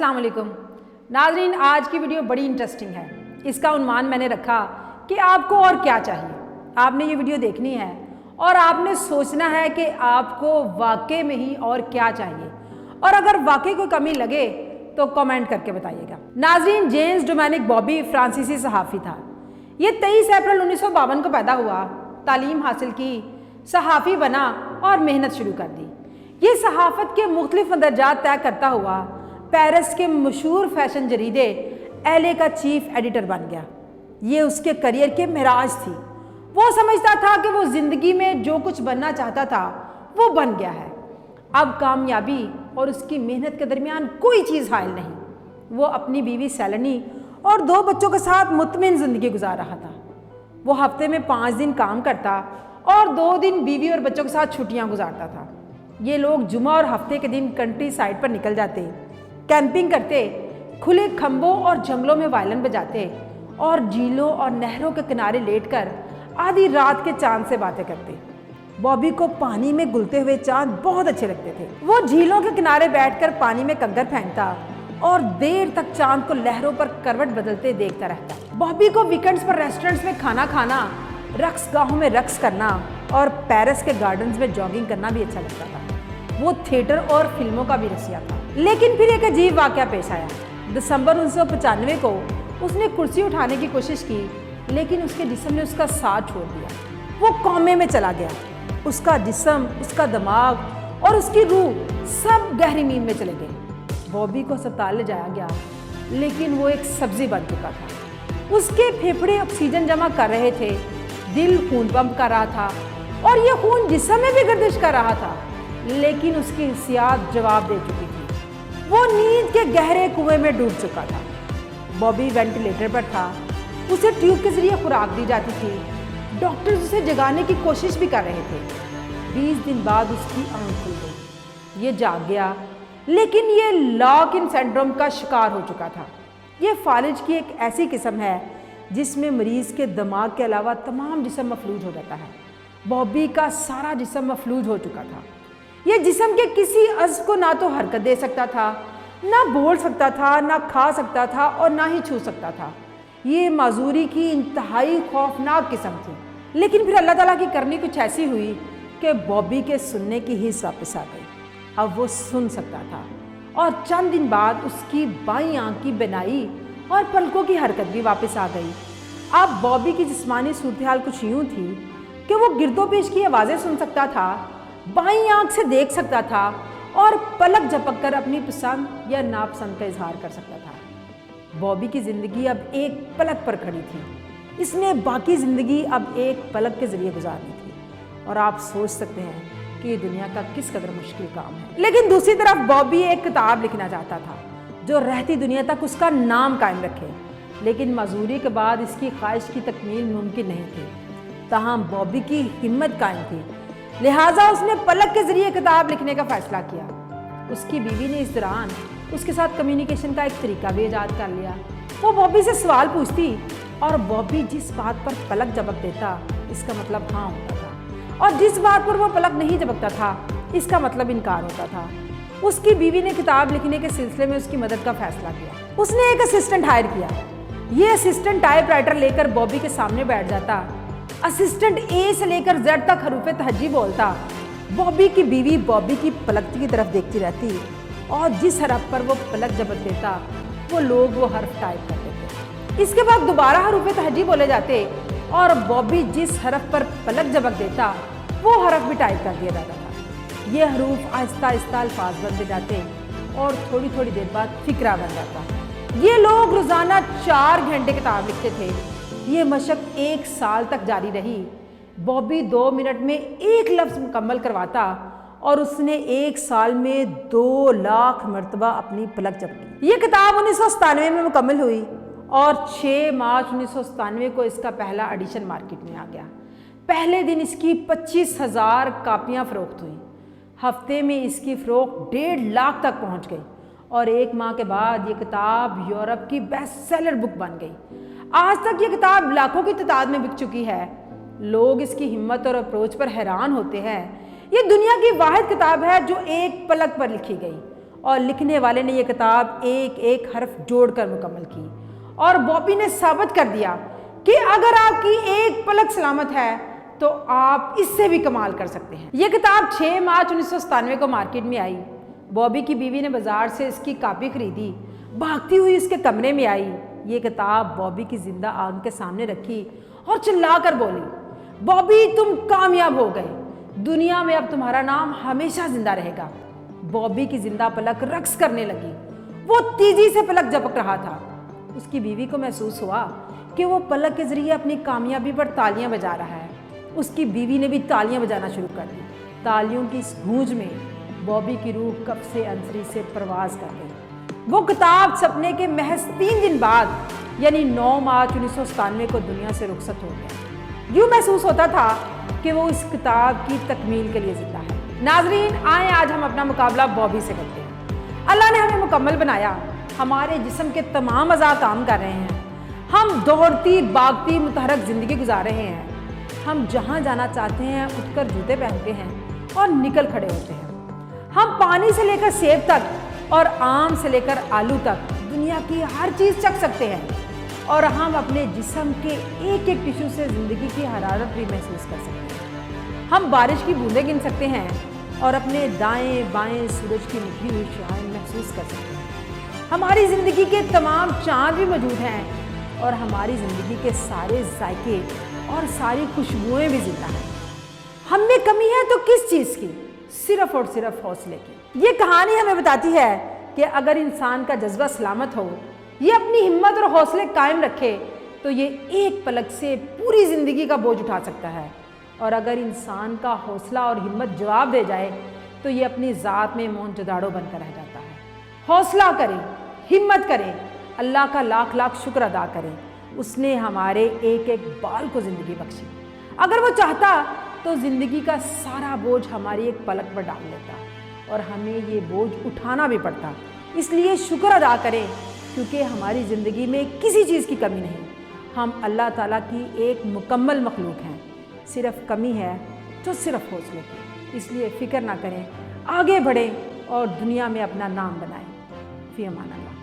अस्सलाम वालेकुम नाज़रीन, आज की वीडियो बड़ी इंटरेस्टिंग है। इसका उन्वान मैंने रखा कि आपको और क्या चाहिए। आपने ये वीडियो देखनी है और आपने सोचना है कि आपको वाकई में ही और क्या चाहिए, और अगर वाकई कोई कमी लगे तो कमेंट करके बताइएगा। नाज़रीन, जेम्स डोमिनिक बॉबी फ्रांसीसी सहाफ़ी था। ये 23 अप्रैल 1952 को पैदा हुआ, तालीम हासिल की, सहाफ़ी बना और मेहनत शुरू कर दी। ये सहाफ़त के मुख्तलिफ दर्जात तय करता हुआ पेरिस के मशहूर फैशन जरीदे एले का चीफ एडिटर बन गया। ये उसके करियर के मेराज थी। वो समझता था कि वो ज़िंदगी में जो कुछ बनना चाहता था वो बन गया है। अब कामयाबी और उसकी मेहनत के दरमियान कोई चीज़ हायल नहीं। वो अपनी बीवी सेलेनी और 2 बच्चों के साथ मुतमिन ज़िंदगी गुजार रहा था। वो हफ्ते में 5 दिन काम करता और 2 दिन बीवी और बच्चों के साथ छुट्टियां गुजारता था। ये लोग जुमा और हफ्ते के दिन कंट्री साइड पर निकल जाते, कैंपिंग करते, खुले खंभों और जंगलों में वायलिन बजाते और झीलों और नहरों के किनारे लेटकर आधी रात के चांद से बातें करते। बॉबी को पानी में घुलते हुए चांद बहुत अच्छे लगते थे। वो झीलों के किनारे बैठकर पानी में कंकर फेंकता और देर तक चांद को लहरों पर करवट बदलते देखता रहता। बॉबी को वीकेंड्स पर रेस्टोरेंट्स में खाना खाना, रक्स गाहों में रक्स करना और पेरिस के गार्डन्स में जॉगिंग करना भी अच्छा लगता था। वो थिएटर और फिल्मों का भी रसिया था। लेकिन फिर एक अजीब वाकया पेश आया। दिसंबर 1995 को उसने कुर्सी उठाने की कोशिश की, लेकिन उसके जिस्म ने उसका साथ छोड़ दिया। वो कोमे में चला गया। उसका जिस्म, उसका दिमाग और उसकी रूह सब गहरी नींद में चले गए। बॉबी को अस्पताल ले जाया गया, लेकिन वो एक सब्जी बन चुका था। उसके फेफड़े ऑक्सीजन जमा कर रहे थे, दिल खून पंप कर रहा था और ये खून जिस्म में भी गर्दिश कर रहा था, लेकिन उसकी हिस्सियात जवाब दे चुकी थी। वो नींद के गहरे कुएं में डूब चुका था। बॉबी वेंटिलेटर पर था। उसे ट्यूब के जरिए खुराक दी जाती थी। डॉक्टर्स उसे जगाने की कोशिश भी कर रहे थे। 20 दिन बाद उसकी आंख खुल गई। ये जाग गया, लेकिन ये लॉक इन सिंड्रोम का शिकार हो चुका था। ये फालिज की एक ऐसी किस्म है जिसमें मरीज के दिमाग के अलावा तमाम जिस्म मफलूज हो जाता है। बॉबी का सारा जिस्म मफलूज हो चुका था। ये जिस्म के किसी अज़्व को ना तो हरकत दे सकता था, ना बोल सकता था, ना खा सकता था और ना ही छू सकता था। ये माजूरी की इंतहाई खौफनाक किस्म थी। लेकिन फिर अल्लाह ताला की करनी कुछ ऐसी हुई कि बॉबी के सुनने की हिस्स वापस आ गई। अब वो सुन सकता था और चंद दिन बाद उसकी बाईं आंख की बिनाई और पलकों की हरकत भी वापस आ गई। अब बॉबी की जिस्मानी सूरत हाल कुछ यूँ थी कि वो गिरदोपेश की आवाज़ें सुन सकता था, बाईं आंख से देख सकता था और पलक झपक कर अपनी पसंद या नापसंद का इजहार कर सकता था। बॉबी की ज़िंदगी अब एक पलक पर खड़ी थी। इसने बाकी ज़िंदगी अब एक पलक के ज़रिए गुजारनी थी। और आप सोच सकते हैं कि ये दुनिया का किस कदर मुश्किल काम है। लेकिन दूसरी तरफ बॉबी एक किताब लिखना चाहता था जो रहती दुनिया तक उसका नाम कायम रखे। लेकिन मजदूरी के बाद इसकी ख्वाहिश की तकमील मुमकिन नहीं थी। ताहम बॉबी की हिम्मत कायम थी, लिहाजा उसने पलक के जरिए किताब लिखने का फैसला किया। उसकी बीवी ने इस दौरान उसके साथ कम्युनिकेशन का एक तरीका भी ईजाद कर लिया। वो बॉबी से सवाल पूछती और बॉबी जिस बात पर पलक झपक देता इसका मतलब हाँ होता था, और जिस बात पर वो पलक नहीं झपकता था इसका मतलब इनकार होता था। उसकी बीवी ने किताब लिखने के सिलसिले में उसकी मदद का फैसला किया। उसने एक असिस्टेंट हायर किया। ये असिस्टेंट टाइपराइटर लेकर बॉबी के सामने बैठ जाता। असिस्टेंट ए से लेकर जेड तक हरूफे तहज्जी बोलता। बॉबी की बीवी बॉबी की पलक की तरफ देखती रहती और जिस हरफ पर वो पलक झपक देता वो लोग वो हर्फ टाइप करते थे। इसके बाद दोबारा हरूफे तहज्जी बोले जाते और बॉबी जिस हरफ पर पलक झपक देता वो हरफ भी टाइप कर दिया जाता था। ये हरूफ आहिस्ता आहिस्ता अल्फाज बनते जाते और थोड़ी थोड़ी देर बाद फिक्रा बन जाता। ये लोग रोज़ाना 4 घंटे किताब लिखते थे। ये मशक 1 साल तक जारी रही। बॉबी 2 मिनट में 1 लफ्ज़ मुकम्मल करवाता और उसने 1 साल में 2 लाख मरतबा अपनी पलक झपकी। ये किताब 1997 में मुकम्मल हुई और 6 मार्च 1997 को इसका पहला एडिशन मार्केट में आ गया। पहले दिन इसकी 25,000 कापियाँ फ़रोख्त हुई। हफ्ते में इसकी फ़रोख्त 1.5 लाख तक पहुँच गई और 1 माह के बाद ये किताब यूरोप की बेस्ट सेलर बुक बन गई। आज तक ये किताब लाखों की तादाद में बिक चुकी है। लोग इसकी हिम्मत और अप्रोच पर हैरान होते हैं। ये दुनिया की वाहिद किताब है जो एक पलक पर लिखी गई और लिखने वाले ने ये किताब एक एक हर्फ जोड़कर मुकम्मल की और बॉबी ने साबित कर दिया कि अगर आपकी एक पलक सलामत है तो आप इससे भी कमाल कर सकते हैं। ये किताब 6 मार्च 1997 को मार्केट में आई। बॉबी की बीवी ने बाजार से इसकी कापी खरीदी, भागती हुई इसके कमरे में आई। ये किताब बॉबी की जिंदा आंख के सामने रखी और चिल्लाकर बोली, बॉबी तुम कामयाब हो गए, दुनिया में अब तुम्हारा नाम हमेशा जिंदा रहेगा। बॉबी की जिंदा पलक रक्स करने लगी, वो तेजी से पलक झपक रहा था। उसकी बीवी को महसूस हुआ कि वो पलक के जरिए अपनी कामयाबी पर तालियां बजा रहा है। उसकी बीवी ने भी तालियां बजाना शुरू कर दी। तालियों की इस गूंज में बॉबी की रूह कब से अंसरी से परवाज कर गई। वो किताब छपने के महज 3 दिन बाद यानी 9 मार्च 1997 को दुनिया से रुखसत हो गया। यूँ महसूस होता था कि वो इस किताब की तकमील के लिए जिंदा है। नाजरीन, आए आज हम अपना मुकाबला बॉबी से करते हैं। अल्लाह ने हमें मुकम्मल बनाया, हमारे जिस्म के तमाम अज़ा काम कर रहे हैं, हम दौड़ती भागती मुतहरक ज़िंदगी गुजार रहे हैं। हम जहाँ जाना चाहते हैं उठकर जूते पहनते हैं और निकल खड़े होते हैं। हम पानी से लेकर सेब तक और आम से लेकर आलू तक दुनिया की हर चीज़ चख सकते हैं और हम अपने जिस्म के एक एक टिश्यू से ज़िंदगी की हरारत भी महसूस कर सकते हैं। हम बारिश की बूंदें गिन सकते हैं और अपने दाएं बाएं सूरज की निकली हुई शुआएं महसूस कर सकते हैं। हमारी ज़िंदगी के तमाम चाँद भी मौजूद हैं और हमारी ज़िंदगी के सारे जायके और सारी खुशबुएं भी जिंदा हैं। हम में कमी है तो किस चीज़ की? सिर्फ और सिर्फ हौसले की। ये कहानी हमें बताती है कि अगर इंसान का जज्बा सलामत हो, ये अपनी हिम्मत और हौसले कायम रखे, तो ये एक पलक से पूरी ज़िंदगी का बोझ उठा सकता है। और अगर इंसान का हौसला और हिम्मत जवाब दे जाए तो ये अपनी ज़ात में मोहनजोदाड़ो बनकर रह जाता है। हौसला करें, हिम्मत करें, अल्लाह का लाख लाख शुक्र अदा करें, उसने हमारे एक एक बाल को ज़िंदगी बख्शी। अगर वो चाहता तो ज़िंदगी का सारा बोझ हमारी एक पलक पर डाल लेता और हमें ये बोझ उठाना भी पड़ता। इसलिए शुक्र अदा करें क्योंकि हमारी ज़िंदगी में किसी चीज़ की कमी नहीं। हम अल्लाह ताला की एक मुकम्मल मखलूक हैं। सिर्फ कमी है तो सिर्फ हौसले की। इसलिए फ़िक्र ना करें, आगे बढ़ें और दुनिया में अपना नाम बनाएं। फ़ी अमान अल्लाह।